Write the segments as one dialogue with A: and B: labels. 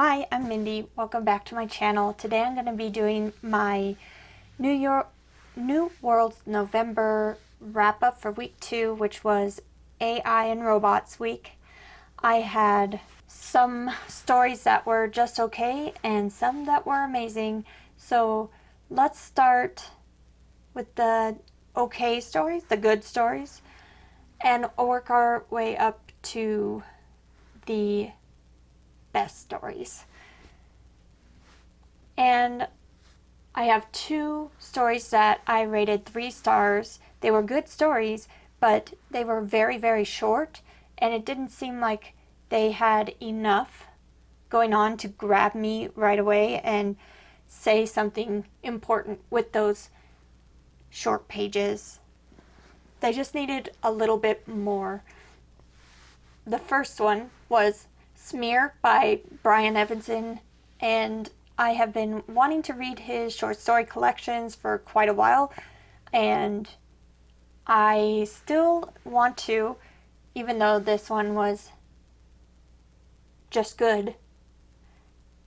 A: Hi, I'm Mindy. Welcome back to my channel. Today I'm going to be doing my New Worlds November wrap-up for week 2, which was AI and Robots week. I had some stories that were just okay and some that were amazing. So let's start with the okay stories, the good stories, and work our way up to the best stories. And I have 2 stories that I rated 3 stars. They were good stories, but they were very, very short, and it didn't seem like they had enough going on to grab me right away and say something important with those short pages. They just needed a little bit more. The first one was Smear by Brian Evanson, and I have been wanting to read his short story collections for quite a while, and I still want to, even though this one was just good.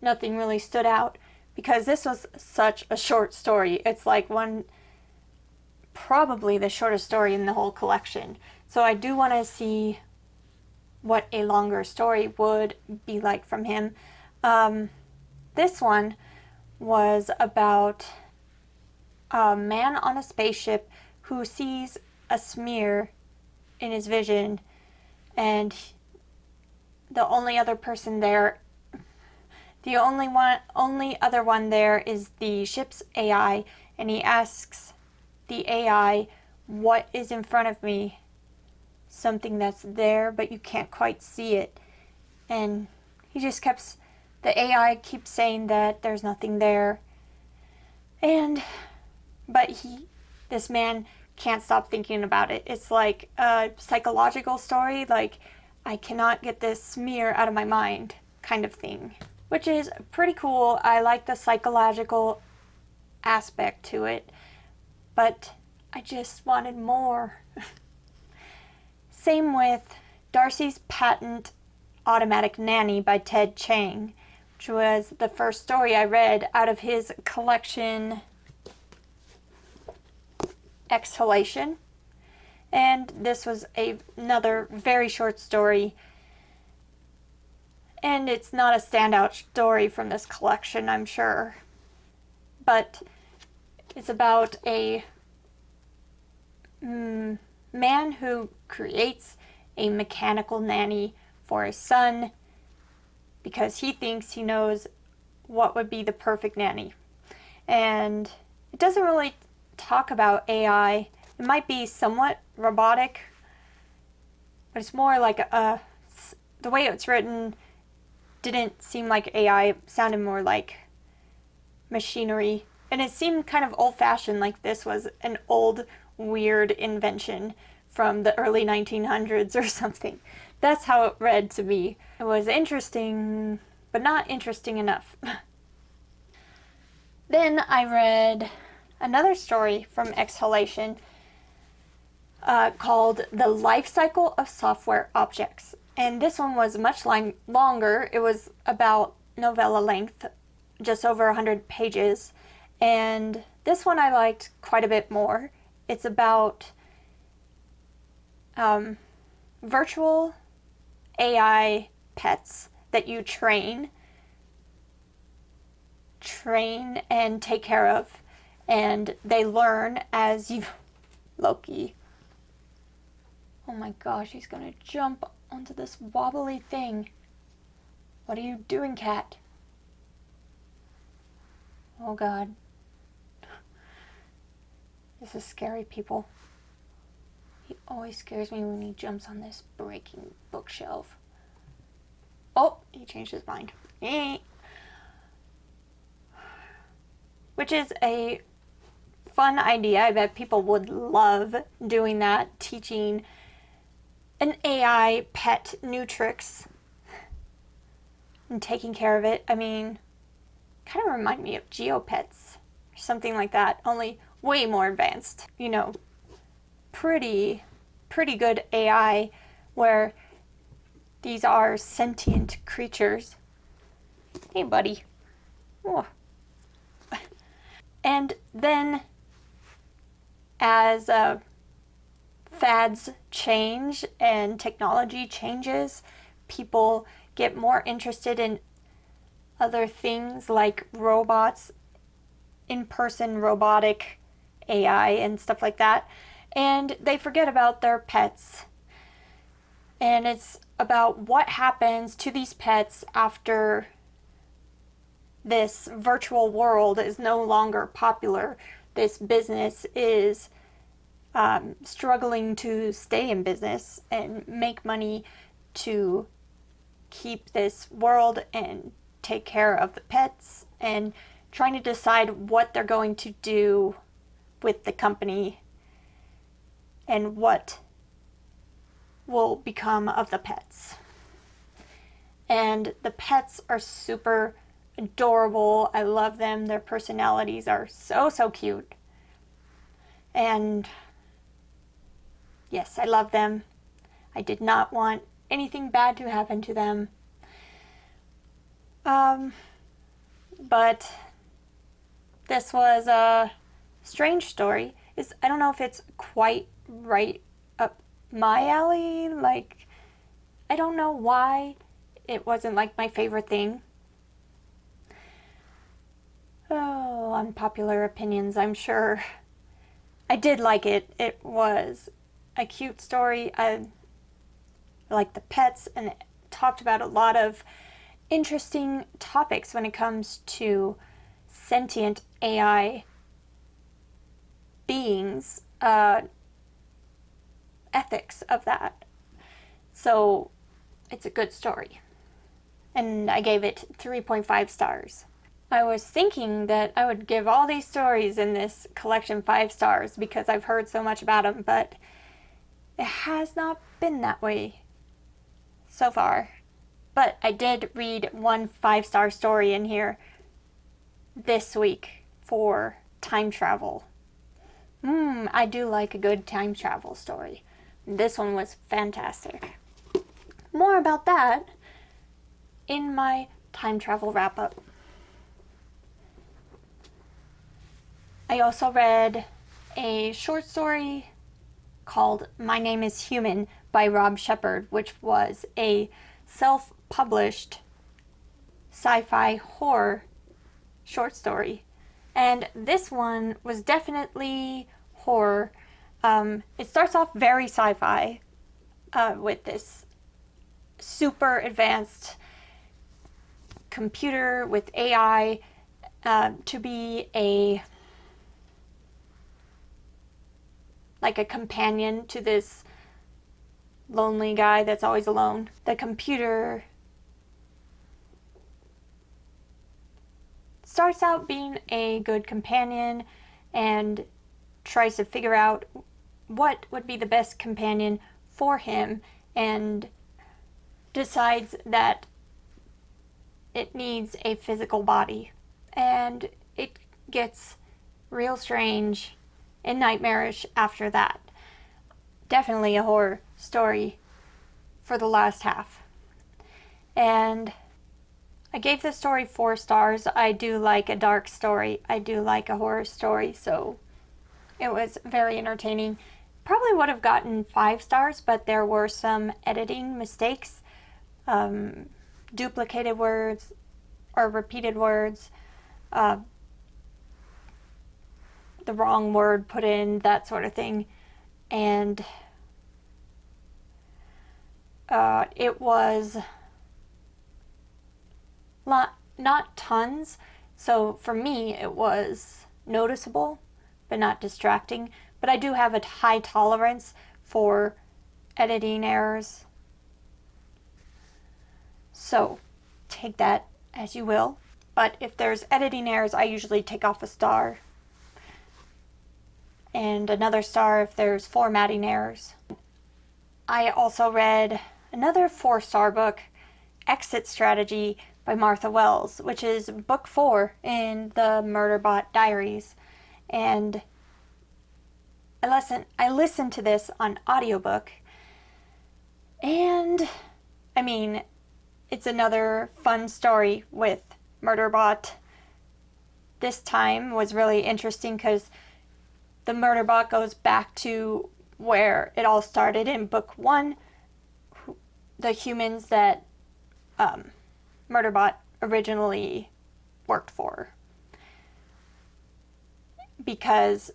A: Nothing really stood out because this was such a short story. It's like probably the shortest story in the whole collection. So I do want to see what a longer story would be like from him. This one was about a man on a spaceship who sees a smear in his vision, and the only other one there is the ship's AI, and he asks the AI, "What is in front of me?" Something that's there, but you can't quite see it. And the AI keeps saying that there's nothing there. But this man can't stop thinking about it. It's like a psychological story, like, I cannot get this smear out of my mind kind of thing, which is pretty cool. I like the psychological aspect to it, but I just wanted more. Same with Darcy's Patent Automatic Nanny by Ted Chiang, which was the first story I read out of his collection Exhalation. And this was another very short story, and it's not a standout story from this collection, I'm sure, but it's about a man who creates a mechanical nanny for his son because he thinks he knows what would be the perfect nanny. And it doesn't really talk about AI. It might be somewhat robotic, but it's more like the way it's written didn't seem like AI. It sounded more like machinery, and it seemed kind of old-fashioned, like this was an old weird invention from the early 1900s or something. That's how it read to me. It was interesting, but not interesting enough. Then I read another story from Exhalation called The Life Cycle of Software Objects. And this one was much longer. It was about novella length, just over 100 pages. And this one I liked quite a bit more. It's about virtual AI pets that you train and take care of, and they learn as you... Loki. Oh my gosh, he's gonna jump onto this wobbly thing. What are you doing, cat? Oh god. This is scary, people. He always scares me when he jumps on this breaking bookshelf. Oh, he changed his mind. Which is a fun idea. I bet people would love doing that, teaching an AI pet new tricks and taking care of it. I mean, kind of remind me of Geopets or something like that, only way more advanced. You know, pretty good AI where these are sentient creatures Hey, buddy. Oh. And then, as fads change and technology changes, people get more interested in other things like robots, in-person robotic AI and stuff like that, and they forget about their pets. And it's about what happens to these pets after this virtual world is no longer popular. This business is struggling to stay in business and make money to keep this world and take care of the pets, and trying to decide what they're going to do with the company and what will become of the pets. And the pets are super adorable. I love them. Their personalities are so cute. And yes, I love them. I did not want anything bad to happen to them. But this was a strange story. I don't know if it's quite right up my alley. Like, I don't know why it wasn't like my favorite thing. Oh, unpopular opinions, I'm sure. I did like it. It was a cute story. I liked the pets, and it talked about a lot of interesting topics when it comes to sentient AI beings, ethics of that. So it's a good story. And I gave it 3.5 stars. I was thinking that I would give all these stories in this collection 5 stars because I've heard so much about them, but it has not been that way so far. But I did read one 5-star story in here this week for time travel. I do like a good time travel story. This one was fantastic. More about that in my time travel wrap-up. I also read a short story called My Name is Human by Rob Shepard, which was a self-published sci-fi horror short story. And this one was definitely horror. It starts off very sci-fi with this super advanced computer with AI to be a companion to this lonely guy that's always alone. The computer starts out being a good companion and tries to figure out what would be the best companion for him, and decides that it needs a physical body. And it gets real strange and nightmarish after that. Definitely a horror story for the last half. And I gave the story 4 stars. I do like a dark story. I do like a horror story, so it was very entertaining. Probably would have gotten 5 stars, but there were some editing mistakes, duplicated words or repeated words, the wrong word put in, that sort of thing. And it was not tons, so for me it was noticeable but not distracting. But I do have a high tolerance for editing errors, so take that as you will. But if there's editing errors, I usually take off a star, and another star if there's formatting errors. I also read another 4-star book, Exit Strategy by Martha Wells, which is book 4 in the Murderbot Diaries. And I listened to this on audiobook, and I mean, it's another fun story with Murderbot this time was really interesting because the Murderbot goes back to where it all started in book 1, the humans that Murderbot originally worked for, because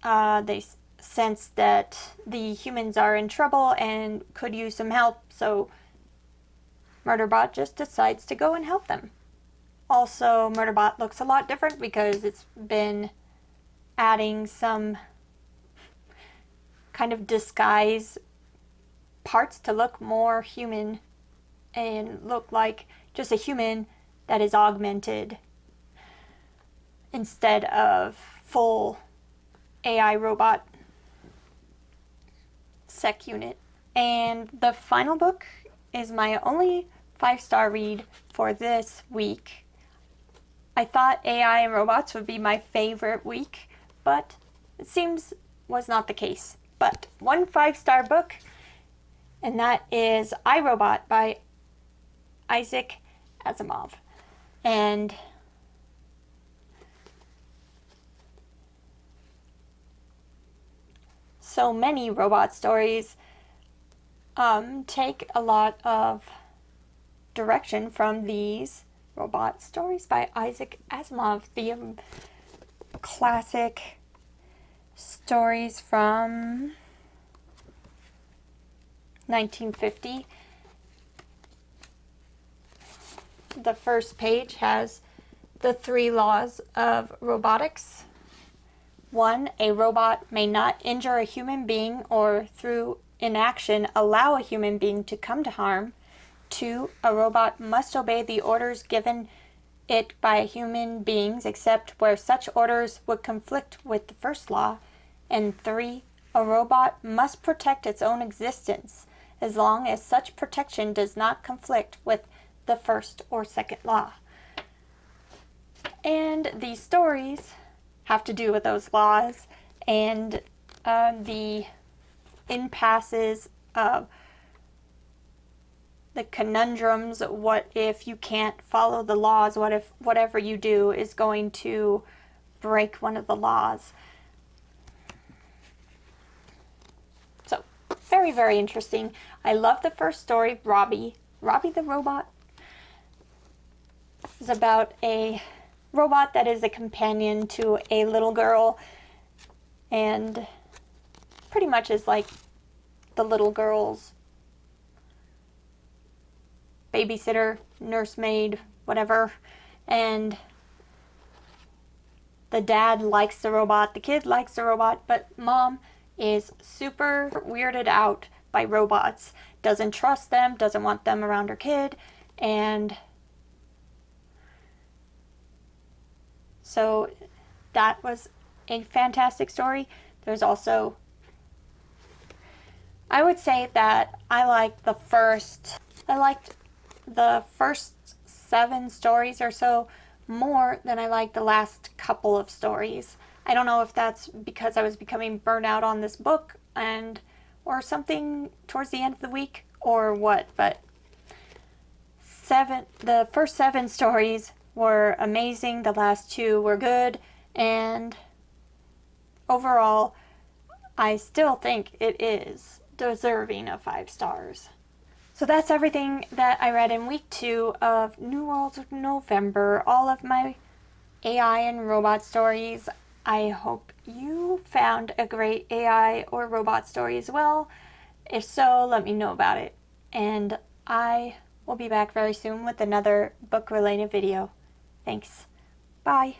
A: they sense that the humans are in trouble and could use some help, so Murderbot just decides to go and help them. Also, Murderbot looks a lot different because it's been adding some kind of disguise parts to look more human and look like just a human that is augmented instead of full AI robot sec unit. And the final book is my only 5-star read for this week. I thought AI and robots would be my favorite week, but it seems was not the case. But one 5-star book, and that is iRobot by Isaac Asimov. And so many robot stories take a lot of direction from these robot stories by Isaac Asimov, the classic stories from 1950. The first page has the 3 laws of robotics. 1, a robot may not injure a human being or through inaction allow a human being to come to harm. 2, a robot must obey the orders given it by human beings except where such orders would conflict with the first law. And 3, a robot must protect its own existence as long as such protection does not conflict with the first or second law. And these stories have to do with those laws and the impasses of the conundrums. What if you can't follow the laws? What if whatever you do is going to break one of the laws? So, very, very interesting. I love the first story, Robbie the robot. It's about a robot that is a companion to a little girl and pretty much is like the little girl's babysitter, nursemaid, whatever. And the dad likes the robot, the kid likes the robot, but mom is super weirded out by robots, doesn't trust them, doesn't want them around her kid, and so that was a fantastic story. There's also, I would say that I liked the first 7 stories or so more than I liked the last couple of stories. I don't know if that's because I was becoming burnt out on this book or something towards the end of the week or what, but the first 7 stories were amazing, the last 2 were good, and overall I still think it is deserving of 5 stars. So that's everything that I read in week 2 of New Worlds of November, all of my AI and robot stories. I hope you found a great AI or robot story as well. If so, let me know about it. And I will be back very soon with another book-related video. Thanks. Bye.